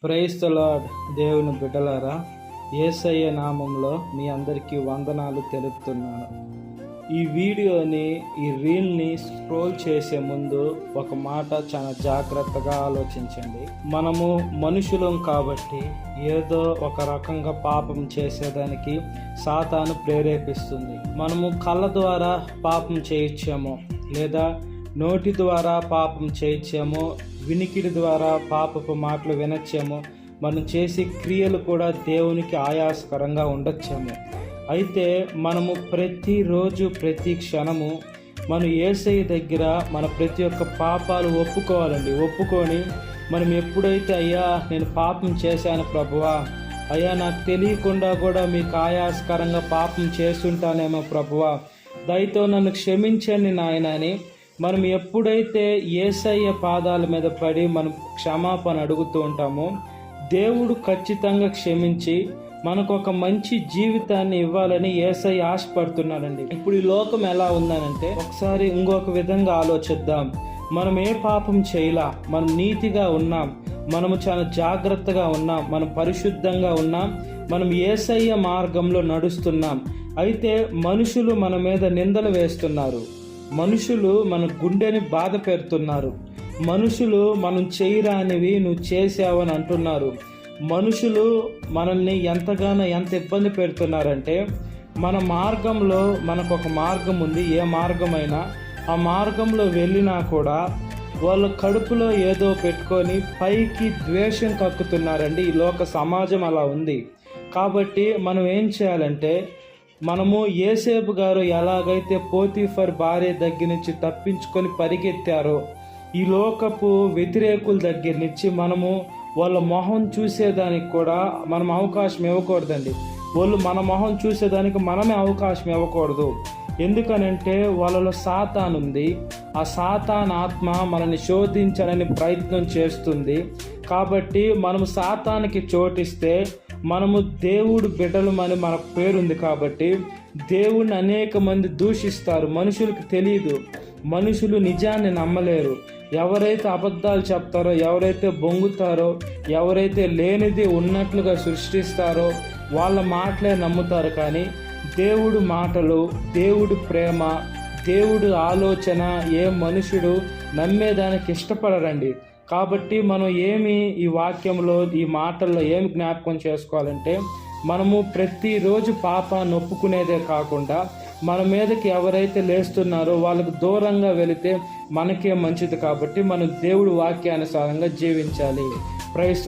Praise the lord. దేవుని బిడ్డలారా, యేసయ్య నామంలో మీ అందరికీ వందనాలు తెలుపుతున్నాను. ఈ వీడియోని, ఈ రీల్ని స్క్రోల్ చేసే ముందు ఒక మాట చాలా జాగ్రత్తగా ఆలోచించండి. మనము మనుషులం కాబట్టి ఏదో ఒక రకంగా పాపం చేసేదానికి సాతాను ప్రేరేపిస్తుంది. మనము కళ్ళ ద్వారా పాపం చేయొచ్చేమో, లేదా నోటి ద్వారా పాపం చేయొచ్చేమో, వినికిడి ద్వారా పాపపు మాటలు వినొచ్చేమో, మనం చేసే క్రియలు కూడా దేవునికి ఆయాసకరంగా ఉండొచ్చేమో. అయితే మనము ప్రతిరోజు ప్రతి క్షణము మనం యేసయ్య దగ్గర మన ప్రతి ఒక్క పాపాలు ఒప్పుకోవాలండి. ఒప్పుకొని మనం ఎప్పుడైతే అయ్యా నేను పాపం చేశాను ప్రభువా, అయ్యా నాకు తెలియకుండా కూడా మీకు ఆయాసకరంగా పాపం చేస్తుంటానేమో ప్రభువా, దయతో నన్ను క్షమించండి నాయన అని మనం ఎప్పుడైతే యేసయ్య పాదాల మీద పడి మనం క్షమాపణ అడుగుతూ ఉంటామో, దేవుడు ఖచ్చితంగా క్షమించి మనకు ఒక మంచి జీవితాన్ని ఇవ్వాలని యేసయ్య ఆశపడుతున్నాడండి. ఇప్పుడు ఈ లోకం ఎలా ఉందనంటే, ఒకసారి ఇంకొక విధంగా ఆలోచిద్దాం. మనం ఏ పాపం చేయలా, మనం నీతిగా ఉన్నాం, మనము చాలా జాగ్రత్తగా ఉన్నాం, మనం పరిశుద్ధంగా ఉన్నాం, మనం యేసయ్య మార్గంలో నడుస్తున్నాం. అయితే మనుషులు మన మీద నిందలు వేస్తున్నారు, మనుషులు మన గుండెని బాధ పెడుతున్నారు, మనుషులు మనం చేయరానివి నువ్వు చేసావని అంటున్నారు. మనుషులు మనల్ని ఎంత ఇబ్బంది పెడుతున్నారంటే, మన మార్గంలో మనకు ఒక మార్గం ఉంది. ఏ మార్గమైనా ఆ మార్గంలో వెళ్ళినా కూడా వాళ్ళ కడుపులో ఏదో పెట్టుకొని పైకి ద్వేషం కక్కుతున్నారండి. ఈ లోక సమాజం అలా ఉంది. కాబట్టి మనం ఏం చేయాలంటే, మనము యేసేపు గారు ఎలాగైతే పోతీఫర్ భార్య దగ్గర నుంచి తప్పించుకొని పరిగెత్తారో, ఈ లోకపు వ్యతిరేకుల దగ్గర నుంచి మనము వాళ్ళ మొహం చూసేదానికి కూడా మనం అవకాశం ఇవ్వకూడదండి. వాళ్ళు మన మొహం చూసేదానికి మనమే అవకాశం ఇవ్వకూడదు. ఎందుకనంటే వాళ్ళలో సాతాను ఉంది. ఆ సాతాన్ ఆత్మ మనల్ని శోధించాలని ప్రయత్నం చేస్తుంది. కాబట్టి మనము సాతానికి చోటిస్తే మనము దేవుడు బిడ్డలమని మన పేరుంది. కాబట్టి దేవుడిని అనేక మంది దూషిస్తారు. మనుషులకు తెలియదు, మనుషులు నిజాన్ని నమ్మలేరు. ఎవరైతే అబద్ధాలు చెప్తారో, ఎవరైతే బొంగుతారో, ఎవరైతే లేనిది ఉన్నట్లుగా సృష్టిస్తారో వాళ్ళ మాటలే నమ్ముతారు. కానీ దేవుడు మాటలు, దేవుడు ప్రేమ, దేవుడు ఆలోచన ఏ మనుషుడు నమ్మేదానికి ఇష్టపడరండి. కాబట్టి మనం ఈ వాక్యంలో, ఈ మాటల్లో ఏమి జ్ఞాపకం చేసుకోవాలంటే, మనము ప్రతిరోజు పాపాన్ని ఒప్పుకునేదే కాకుండా మన మీదకి ఎవరైతే లేస్తున్నారో వాళ్ళకు దూరంగా వెళితే మనకే మంచిది. కాబట్టి మనం దేవుడి వాక్యానుసారంగా జీవించాలి. ప్రైజ్